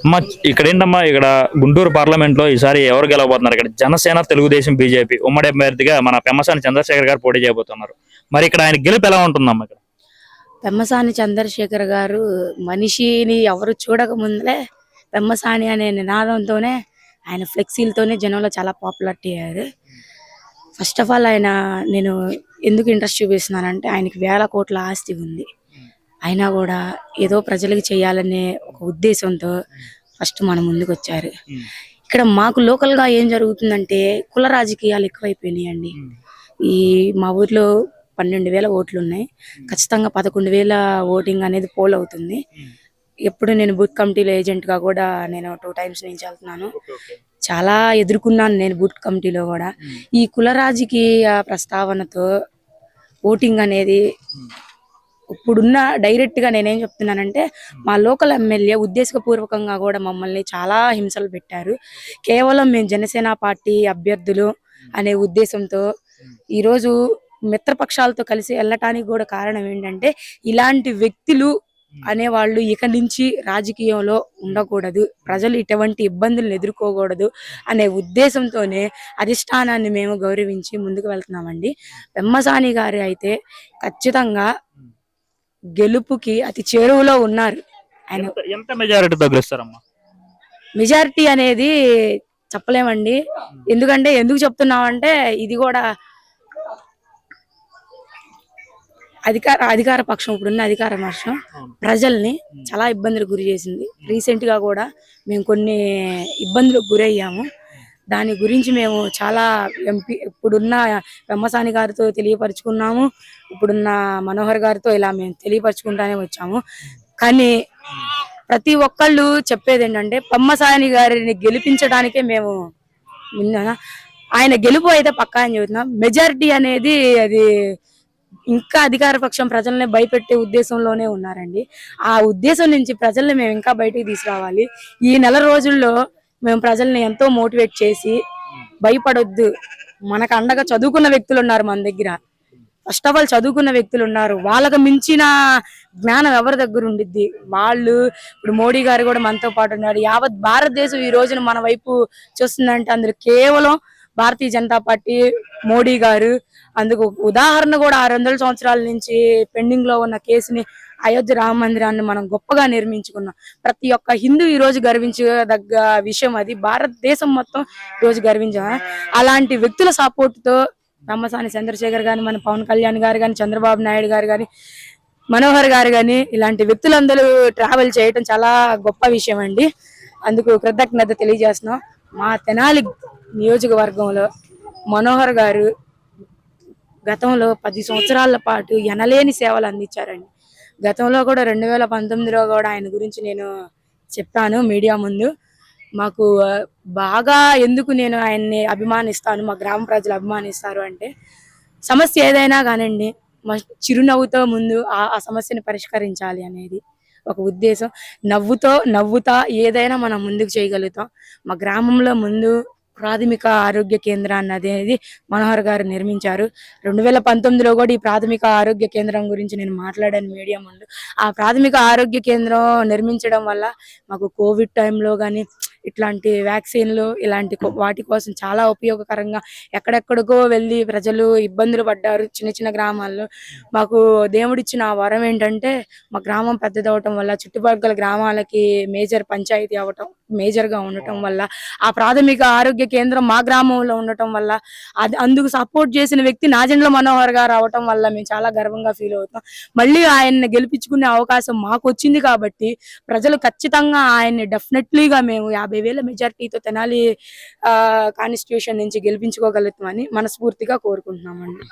అమ్మా ఇక్కడ ఏంటమ్మా ఇక్కడ గుంటూరు పార్లమెంట్ లో ఈసారి ఎవరు గెలవబోతున్నారు? ఇక్కడ జనసేన, తెలుగుదేశం, బీజేపీ ఉమ్మడి అభ్యర్థిగా మన పెమ్మసాని చంద్రశేఖర్ గారు పోటీ చేయబోతున్నారు. మరి ఇక్కడ ఆయన గెలుపు ఎలా ఉంటుందమ్మా? ఇక్కడ పెమ్మసాని చంద్రశేఖర్ గారు మనిషిని ఎవరు చూడక ముందులే పెమ్మసాని అనే నినాదంతోనే ఆయన ఫ్లెక్సీలతోనే జనంలో చాలా పాపులారిటీ అయ్యారు. ఫస్ట్ ఆఫ్ ఆల్ ఆయన నేను ఎందుకు ఇంట్రెస్ట్ చూపిస్తున్నానంటే ఆయనకి వేల కోట్ల ఆస్తి ఉంది. అయినా కూడా ఏదో ప్రజలకు చేయాలనే ఒక ఉద్దేశంతో ఫస్ట్ మన ముందుకు వచ్చారు. ఇక్కడ మాకు లోకల్ గా ఏం జరుగుతుందంటే కుల రాజకీయాలు ఎక్కువైపోయినాయండి. ఈ మా ఊర్లో 12,000 ఓట్లు ఉన్నాయి. ఖచ్చితంగా 11,000 ఓటింగ్ అనేది పోల్ అవుతుంది. ఎప్పుడు నేను బూత్ కమిటీలో ఏజెంట్ గా కూడా నేను 2 times నుంచి వెళ్తున్నాను. చాలా ఎదుర్కొన్నాను నేను బూత్ కమిటీలో కూడా. ఈ కుల రాజకీయ ప్రస్తావనతో ఓటింగ్ అనేది ఇప్పుడున్న డైరెక్ట్ గా నేనేం చెప్తున్నానంటే మా లోకల్ ఎమ్మెల్యే ఉద్దేశపూర్వకంగా కూడా మమ్మల్ని చాలా హింసలు పెట్టారు. కేవలం మేము జనసేన పార్టీ అభ్యర్థులు అనే ఉద్దేశంతో ఈరోజు మిత్రపక్షాలతో కలిసి వెళ్ళటానికి కూడా కారణం ఏంటంటే ఇలాంటి వ్యక్తులు అనేవాళ్ళు ఇక నుంచి రాజకీయంలో ఉండకూడదు, ప్రజలు ఇటువంటి ఇబ్బందులను ఎదుర్కోకూడదు అనే ఉద్దేశంతోనే అధిష్టానాన్ని మేము గౌరవించి ముందుకు వెళ్తున్నామండి. పెమ్మసాని గారు అయితే ఖచ్చితంగా గెలుపుకి అతి చేరువలో ఉన్నారు. ఆయన ఎంత మెజారిటీతో గెలుస్తారమ్మా? మెజారిటీ అనేది చెప్పలేమండి. ఎందుకు చెప్తున్నామంటే ఇది కూడా అధికార పక్షం, ఇప్పుడున్న అధికార పక్షం ప్రజల్ని చాలా ఇబ్బందులకు గురి చేసింది. రీసెంట్ గా కూడా మేము కొన్ని ఇబ్బందులకు గురయ్యాము. దాని గురించి మేము చాలా ఇప్పుడున్న పెమ్మసాని గారితో తెలియపరుచుకున్నాము. ఇప్పుడున్న మనోహర్ గారితో ఇలా మేము తెలియపరుచుకుంటానే వచ్చాము. కానీ ప్రతి ఒక్కళ్ళు చెప్పేది ఏంటంటే పెమ్మసాని గారిని గెలిపించడానికే మేము ఆయన గెలుపు అయితే పక్కా అని చెబుతున్నాం. మెజారిటీ అనేది అది ఇంకా అధికార పక్షం ప్రజల్ని భయపెట్టే ఉద్దేశంలోనే ఉన్నారండి. ఆ ఉద్దేశం నుంచి ప్రజల్ని మేము ఇంకా బయటికి తీసుకురావాలి. ఈ నెల రోజుల్లో మేము ప్రజల్ని ఎంతో మోటివేట్ చేసి భయపడొద్దు, మనకు అండగా చదువుకున్న వ్యక్తులు ఉన్నారు మన దగ్గర. ఫస్ట్ ఆఫ్ ఆల్ చదువుకున్న వ్యక్తులు ఉన్నారు, వాళ్ళకు మించిన జ్ఞానం ఎవరి దగ్గర ఉండిద్ది? వాళ్ళు ఇప్పుడు మోడీ గారు కూడా మనతో పాటు ఉన్నారు. యావత్ భారతదేశం ఈ రోజున మన వైపు చూస్తుందంటే అందులో కేవలం భారతీయ జనతా పార్టీ, మోడీ గారు. అందుకు ఉదాహరణ కూడా 600 సంవత్సరాల నుంచి పెండింగ్ లో ఉన్న కేసుని అయోధ్య రామ మందిరాన్ని మనం గొప్పగా నిర్మించుకున్నాం. ప్రతి ఒక్క హిందూ ఈ రోజు గర్వించదగ్గ విషయం అది. భారతదేశం మొత్తం ఈ రోజు అలాంటి వ్యక్తుల సపోర్ట్ తో పెమ్మసాని చంద్రశేఖర్ గాని, మన పవన్ కళ్యాణ్ గారు గాని, చంద్రబాబు నాయుడు గారు గాని, మనోహర్ గారు గాని ఇలాంటి వ్యక్తులందరూ ట్రావెల్ చేయటం చాలా గొప్ప విషయం అండి. అందుకు కృతజ్ఞత తెలియజేస్తున్నాం. మా తెనాలి నియోజకవర్గంలో మనోహర్ గారు గతంలో 10 సంవత్సరాల పాటు ఎనలేని సేవలు అందించారండి. గతంలో కూడా 2019లో కూడా ఆయన గురించి నేను చెప్పాను మీడియా ముందు. మాకు బాగా ఎందుకు నేను ఆయన్ని అభిమానిస్తాను, మా గ్రామ ప్రజలు అభిమానిస్తారు అంటే సమస్య ఏదైనా కానండి మా చిరునవ్వుతో ముందు ఆ సమస్యని పరిష్కరించాలి అనేది ఒక ఉద్దేశం. నవ్వుతా ఏదైనా మనం ముందుకు చేయగలుగుతాం. మా గ్రామంలో ముందు ప్రాథమిక ఆరోగ్య కేంద్రాన్ని అనేది మనోహర్ గారు నిర్మించారు. 2019లో కూడా ఈ ప్రాథమిక ఆరోగ్య కేంద్రం గురించి నేను మాట్లాడాను మీడియా ముందు. ఆ ప్రాథమిక ఆరోగ్య కేంద్రం నిర్మించడం వల్ల మాకు కోవిడ్ టైంలో కానీ ఇట్లాంటి వ్యాక్సిన్లు ఇలాంటి వాటి కోసం చాలా ఉపయోగకరంగా ఎక్కడెక్కడికో వెళ్ళి ప్రజలు ఇబ్బందులు పడ్డారు చిన్న చిన్న గ్రామాల్లో. మాకు దేవుడిచ్చిన వరం ఏంటంటే మా గ్రామం పెద్దదవటం వల్ల చుట్టుపక్కల గ్రామాలకి మేజర్ పంచాయతీ అవటం, మేజర్ గా ఉండటం వల్ల ఆ ప్రాథమిక ఆరోగ్య కేంద్రం మా గ్రామంలో ఉండటం వల్ల అందుకు సపోర్ట్ చేసిన వ్యక్తి నాజెండ్ల మనోహర్ గారు అవటం వల్ల మేము చాలా గర్వంగా ఫీల్ అవుతాం. మళ్ళీ ఆయన్ని గెలిపించుకునే అవకాశం మాకు వచ్చింది కాబట్టి ప్రజలు ఖచ్చితంగా ఆయన్ని డెఫినెట్లీగా మేము 50,000 మెజార్టీతో తెనాలి కాన్స్టిట్యూషన్ నుంచి గెలిపించుకోగలుగుతామని మనస్ఫూర్తిగా కోరుకుంటున్నామండి.